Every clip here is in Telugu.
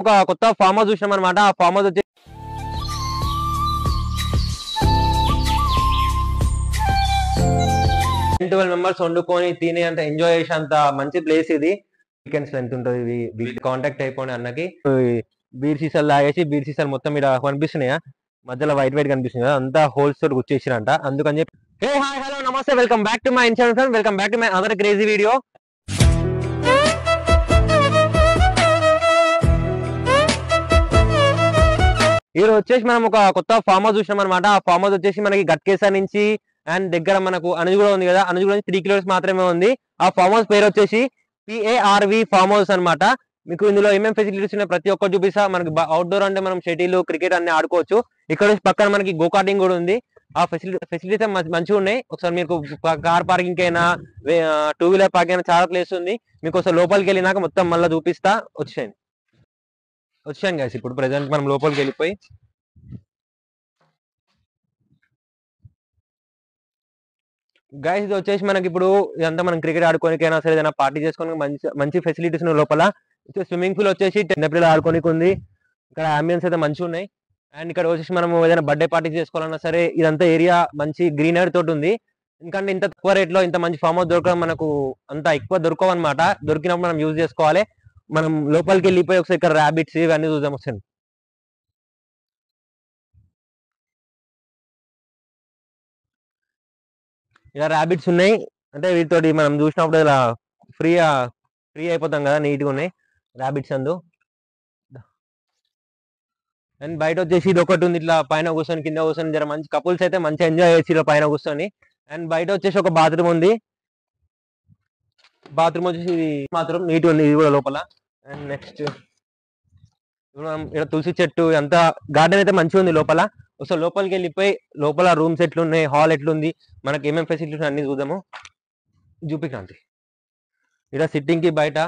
ఒక కొత్త ఫామ్ హౌస్ చూసినాం అనమాట. ఆ ఫామ్ హౌస్ వచ్చి 10-12 మెంబర్స్ వండుకొని తిని అంత ఎంజాయ్ చేసే అంత మంచి ప్లేస్ ఇది. వీకెండ్స్ లో ఎంత ఉంటుంది, కాంటాక్ట్ అయిపోయి అన్నకి బీర్ సీసాలు తాగేసి బీర్ సీసాలు మొత్తం ఇక్కడ కనిపిస్తున్నాయా, మధ్యలో వైట్ వైట్ కనిపిస్తుంది కదా, అంతా హోల్స్ తోటి గుచ్చేసిరంట. అందుకని చెప్పి హే హాయ్ హలో నమస్తే, welcome back to my Instagram, welcome back to my other crazy video. ఈ రోజు వచ్చేసి మనం ఒక కొత్త ఫామ్ హౌస్ చూసినాం అనమాట. ఆ ఫామ్ హౌస్ వచ్చేసి మనకి గట్కేసర్ నుంచి అండ్ దగ్గర మనకు అనుజుగూడ ఉంది కదా, అనుజుగూడ నుంచి 3 కిలోమీటర్స్ మాత్రమే ఉంది. ఆ ఫామ్ హౌస్ పేరు వచ్చేసి PARV ఫామ్ హౌస్ అనమాట. మీకు ఇందులో ఏమేమి ఫెసిలిటీస్ ఉన్నాయి ప్రతి ఒక్కటి చూపిస్తా. మనకి అవుట్డోర్ అంటే మనం షటిల్ క్రికెట్ అన్ని ఆడుకోవచ్చు. ఇక్కడ పక్కన మనకి గోకార్టింగ్ కూడా ఉంది. ఆ ఫెసిలిటీస్ మంచిగా ఉన్నాయి. ఒకసారి మీకు కార్ పార్కింగ్ అయినా 2 వీలర్ పార్కింగ్ అయినా చాలా ప్లేస్ ఉంది. మీకు ఒకసారి లోపలికి వెళ్ళినాక మొత్తం మళ్ళీ చూపిస్తా. వచ్చాను గైస్, ఇప్పుడు ప్రెసెంట్ మనం లోపలికి వెళ్ళిపోయి గైస్ ఇది వచ్చేసి మనకి ఇప్పుడు ఇదంతా మనం క్రికెట్ ఆడుకోనికైనా సరే ఏదైనా పార్టీ చేసుకోవడానికి మంచి మంచి ఫెసిలిటీస్ ఉన్నాయి లోపల. స్విమ్మింగ్ పూల్ వచ్చేసి చిన్నపిల్లలు ఆడుకోనికి ఉంది. ఇక్కడ అంబియన్స్ అయితే మంచిగా ఉన్నాయి. అండ్ ఇక్కడ వచ్చేసి మనం ఏదైనా బర్త్డే పార్టీ చేసుకోవాలన్నా సరే ఇదంతా ఏరియా మంచి గ్రీనరీ తోటి ఉంది. ఎందుకంటే ఇంత తక్కువ రేట్ లో ఇంత మంచి ఫామ్ హౌస్ దొరకడం మనకు అంత ఎక్కువ దొరకవు అనమాట. దొరికినప్పుడు మనం యూజ్ చేసుకోవాలి. మనం లోపలికి వెళ్ళిపోయి ఒకసారి ఇక్కడ ర్యాబిట్స్ ఇవన్నీ చూద్దాం ఒకసారి. ఇలా ర్యాబిట్స్ ఉన్నాయి. అంటే వీటితోటి మనం చూసినప్పుడు ఇలా ఫ్రీ ఫ్రీ అయిపోతాం కదా, నీట్గా ఉన్నాయి ర్యాబిట్స్ అందు. అండ్ బయట వచ్చేసి ఇది ఒకటి ఉంది, ఇట్లా పైన కూర్చొని కింద కూర్చొని జర మంచి కపుల్స్ అయితే మంచిగా ఎంజాయ్ చేయొచ్చు ఇలా పైన కూర్చొని. అండ్ బయట వచ్చేసి ఒక బాత్రూమ్ ఉంది. బాత్రూమ్ వచ్చేసి బాత్రూమ్ నీట్గా ఉంది ఇది కూడా లోపల. అండ్ నెక్స్ట్ ఇక్కడ తులసి చెట్టు అంతా గార్డెన్ అయితే మంచిగా ఉంది లోపల. ఒకసారి లోపలికి వెళ్ళిపోయి లోపల రూమ్స్ ఎట్లున్నాయి, హాల్ ఎట్లుంది, మనకి ఏమేమి ఫెసిలిటీస్ అన్ని చూద్దాము. చూపిక్రాంతి ఇక్కడ సిట్టింగ్ కి బయట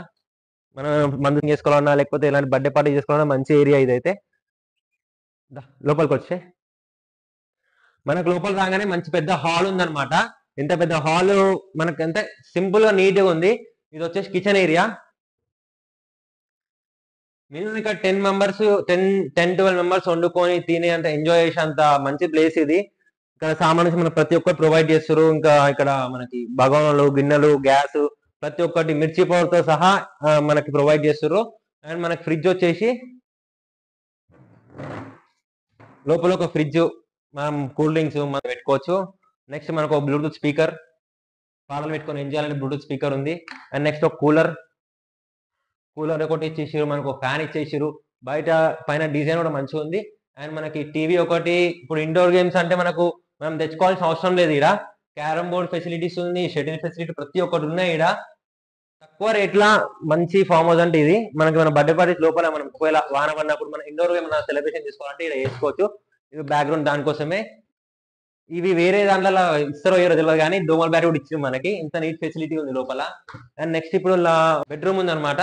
మనం మందు చేసుకోవాలన్నా లేకపోతే ఇలాంటి బర్త్డే పార్టీ చేసుకోవాలన్నా మంచి ఏరియా ఇదైతే. లోపలికి వచ్చే మనకు లోపల రాగానే మంచి పెద్ద హాల్ ఉందన్నమాట. ఎంత పెద్ద హాల్, మనకు ఎంత సింపుల్ గా నీట్ గా ఉంది. ఇది వచ్చేసి కిచెన్ ఏరియా. మినిమం ఇక్కడ 10-12 మెంబర్స్ వండుకొని తిని అంత ఎంజాయ్ చేసే అంత మంచి ప్లేస్ ఇది. ఇక్కడ సామాన్లు మనకు ప్రతి ఒక్కరు ప్రొవైడ్ చేస్తారు. ఇంకా ఇక్కడ మనకి భగవాన్లు, గిన్నెలు, గ్యాస్ ప్రతి ఒక్కటి మిర్చి పౌడర్ తో సహా మనకి ప్రొవైడ్ చేస్తారు. అండ్ మనకి ఫ్రిడ్జ్ వచ్చేసి లోపల ఒక ఫ్రిడ్జ్, మనం కూల్ డ్రింక్స్ మనం పెట్టుకోవచ్చు. నెక్స్ట్ మనకు ఒక బ్లూటూత్ స్పీకర్, పాటలు పెట్టుకొని ఎంజాయ్ చేయాలంటే బ్లూటూత్ స్పీకర్ ఉంది. అండ్ నెక్స్ట్ ఒక కూలర్ ఒకటి ఇచ్చేసారు, మనకు ఒక ఫ్యాన్ ఇచ్చేసారు. బయట పైన డిజైన్ కూడా మంచిగా ఉంది. అండ్ మనకి టీవీ ఒకటి. ఇప్పుడు ఇండోర్ గేమ్స్ అంటే మనం తెచ్చుకోవాల్సిన అవసరం లేదు. ఇక్కడ క్యారమ్ బోర్డ్ ఫెసిలిటీస్ ఉంది, షటిల్ ఫెసిలిటీ ప్రతి ఒక్కటి ఉన్నాయి. ఇక్కడ తక్కువ రేట్లా మంచి ఫామ్ హౌస్ అంటే ఇది. మనకి మన బర్త్డే పార్టీస్ లోపల మనం ఒకవేళ వాన పడినప్పుడు మనం ఇండోర్ గా మన సెలబ్రేషన్ చేసుకోవాలంటే ఇక్కడ వేసుకోవచ్చు. ఇది బ్యాక్గ్రౌండ్ దానికోసమే. ఇవి వేరే దాంట్లో ఇస్తారో ఏరో తెలియదు కానీ డోమల్ బ్యాట్ కూడా ఇచ్చింది మనకి. ఇంత నీట్ ఫెసిలిటీ ఉంది లోపల. అండ్ నెక్స్ట్ ఇప్పుడు బెడ్రూమ్ ఉంది అనమాట.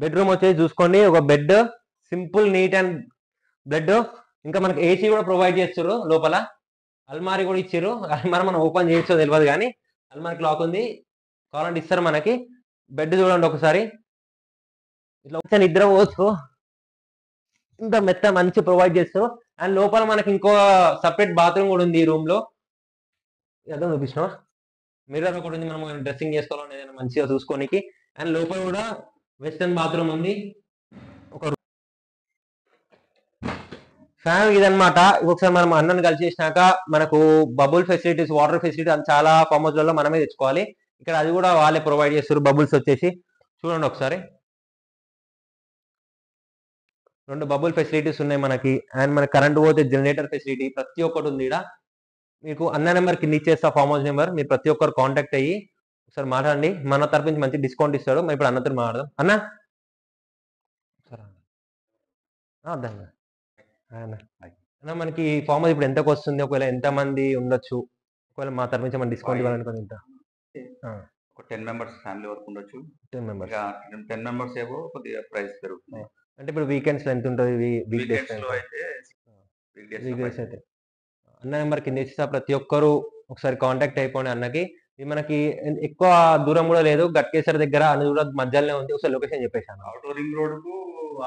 బెడ్రూమ్ వచ్చేసి చూసుకోండి, ఒక bed simple neat and bed. ఇంకా మనకి ఏసీ కూడా ప్రొవైడ్ చేస్తారు లోపల. అల్మారీ కూడా ఇచ్చారు. అల్మారీ మనం ఓపెన్ చేయొచ్చో తెలియదు కానీ అల్మారీకి లాక్ ఉంది, కావాలంటే ఇస్తారు మనకి. బెడ్ చూడండి ఒకసారి, ఇట్లా నిద్ర పోవచ్చు. ఇంత మెత్త మంచి ప్రొవైడ్ చేస్తారు. అండ్ లోపల మనకి ఇంకో సపరేట్ బాత్రూమ్ కూడా ఉంది ఈ రూమ్ లో. ఏదో చూపించిన మిర్రర్ ఒకటి ఉంది, మనం డ్రెస్సింగ్ చేసుకోవాలని ఏదైనా మంచిగా చూసుకోనికి. అండ్ లోపల కూడా వెస్టర్న్ బాత్రూమ్ ఉంది. ఒక ఫ్యాన్ ఇదనమాట. ఒకసారి మనం అన్నను కలిసి చేసినాక మనకు బబుల్ ఫెసిలిటీస్, వాటర్ ఫెసిలిటీ అని చాలా ఫామ్ హౌస్లలో మనమే తెచ్చుకోవాలి. ఇక్కడ అది కూడా వాళ్ళే ప్రొవైడ్ చేస్తారు. బబుల్స్ వచ్చేసి చూడండి ఒకసారి, 2 బబుల్ ఫెసిలిటీస్ ఉన్నాయి మనకి. అండ్ మన కరెంట్ పోతే జనరేటర్ ఫెసిలిటీ ప్రతి ఒక్కటి ఉంది ఇక్కడ. మీకు అన్న నెంబర్ కింద ఇచ్చేస్తా, ఫామ్ హౌస్ నెంబర్. మీరు ప్రతి ఒక్కరు కాంటాక్ట్ అయ్యి ఒకసారి మాట్లాడండి. మన తరపు నుంచి మంచి డిస్కౌంట్ ఇస్తాడు. మరి ఇప్పుడు అన్నతో మాట్లాడదాం. అన్న అన్న మనకి ఫామ్ హౌస్ ఇప్పుడు ఎంతకు వస్తుంది, ఒకవేళ ఎంత మంది ఉండొచ్చు, ఒకవేళ మా తరపు నుంచి మనం డిస్కౌంట్ ఇవ్వాలనుకుని ఎంత? ఒక 10 మెంబర్స్ ఫ్యామిలీ వరకు ఉండొచ్చు. 10 మెంబర్స్ 10 మెంబర్స్ ఏవో కొద్దిగా ప్రైస్ పెరుగుతుంది. అంటే ఇప్పుడు వీకెండ్స్ లో ఎంత ఉంటుంది? వీక్ డేస్ లో అయితే అయితే అన్న నెంబర్ కింద ఇస్తా. ప్రతి ఒక్కరు ఒకసారి కాంటాక్ట్ అయిపోండి అన్నకి. ఇది మనకి ఎక్కువ దూరం కూడా లేదు, గట్కేసర్ దగ్గర అనుజుగూడ మధ్యలోనే ఉంది. ఒకసారి లొకేషన్ చెప్పేసాను. అవుటర్ రింగ్ రోడ్ కు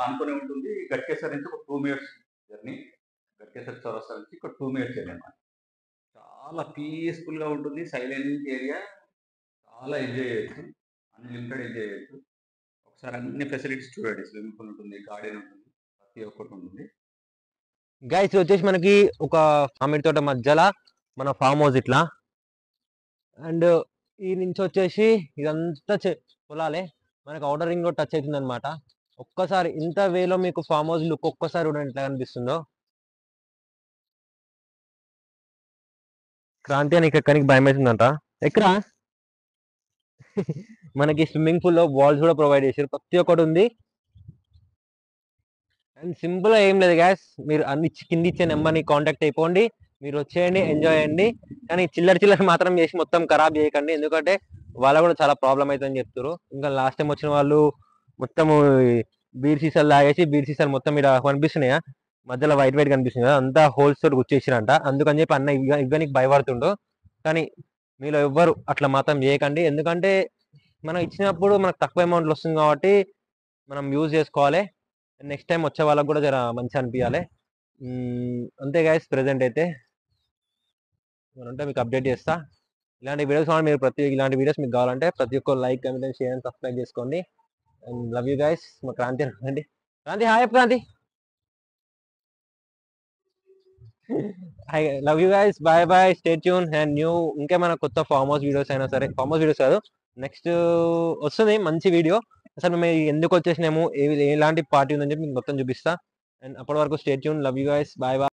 ఆనుకునే ఉంటుంది. గట్కేసర్ నుంచి ఒక 2 మినిట్స్ జర్నీ. గట్కేసర్ చౌరస్తా నుంచి ఒక 2 మినిట్స్ జర్నీ అన్నమాట. చాలా పీస్‌ఫుల్‌గా ఉంటుంది. Silent area. చాలా ఎంజాయ్ చేయొచ్చు. అన్‌లిమిటెడ్ ఎంజాయ్ చేయొచ్చు. ఒకసారి అన్ని ఫెసిలిటీస్ చూడండి. స్విమ్మింగ్ పూల్ ఉంటుంది, గార్డెన్ ఉంటుంది. ప్రతి ఒక్కటి ఉంటుంది. గైస్ వచ్చేసి మనకి ఒక మామిడి తోట మధ్యలో మన ఫామ్ హౌస్ ఇట్లా. అండ్ ఈ నుంచి వచ్చేసి ఇదంతా పొలాలే. మనకి ఔటర్ రింగ్ రోడ్ టచ్ అవుతుంది అనమాట. ఒక్కసారి ఇంత వేలో మీకు ఫామ్ హౌస్ లుక్ ఒక్కసారి చూడండి ఎట్లా కనిపిస్తుందో. క్రాంతి అని ఎక్కడానికి భయం అవుతుందంట. ఎక్కడా మనకి స్విమ్మింగ్ పూల్ లో వాల్స్ కూడా ప్రొవైడ్ చేశారు. ప్రతి ఒక్కటి ఉంది. అండ్ సింపుల్ గా ఏం లేదు గ్యాస్, మీరు అన్ని కింద ఇచ్చే నెంబర్ని కాంటాక్ట్ అయిపోండి. మీరు వచ్చేయండి, ఎంజాయ్ చేయండి. కానీ చిల్లర మాత్రం చేసి మొత్తం ఖరాబ్ చేయకండి, ఎందుకంటే వాళ్ళ కూడా చాలా ప్రాబ్లం అవుతుందని చెప్తారు. ఇంకా లాస్ట్ టైం వచ్చిన వాళ్ళు మొత్తము బీర్ సీసాలు తాగేసి బీర్ సీసాలు మొత్తం ఇక్కడ కనిపిస్తున్నాయా, మధ్యలో వైట్ వైట్ కనిపిస్తుంది కదా, అంతా హోల్స్ తోటి గుచ్చేసిరంట. అందుకని చెప్పి అన్న ఇవ్వనికి భయపడుతుండు. కానీ మీలో ఎవ్వరు అట్లా మాత్రం చేయకండి, ఎందుకంటే మనం ఇచ్చినప్పుడు మనకు తక్కువ అమౌంట్లో వస్తుంది కాబట్టి మనం యూజ్ చేసుకోవాలి. నెక్స్ట్ టైం వచ్చే వాళ్ళకి కూడా జర మంచిగా అనిపించాలి. అంతే గైస్, ప్రెసెంట్ అయితే అంటే మీకు అప్డేట్ చేస్తా. ఇలాంటి వీడియోస్ కావాలి మీరు, ఇలాంటి వీడియోస్ మీకు కావాలంటే ప్రతి ఒక్క like, comment, share and subscribe చేసుకోండి. And love you guys. మా క్రాంతి అండి, Kranti hi Kranti. I love you guys, bye bye, stay tune. And ఇంకేమైనా కొత్త ఫార్మ్ హౌస్ వీడియోస్ అయినా సరే, ఫార్మ్ హౌస్ వీడియోస్ కాదు, నెక్స్ట్ వస్తుంది మంచి వీడియో. అసలు మేము ఎందుకు వచ్చేసినాము, ఎలాంటి పార్టీ ఉందని చెప్పి మీకు మొత్తం చూపిస్తా. అండ్ అప్పటి వరకు stay tune, love you guys, bye bye.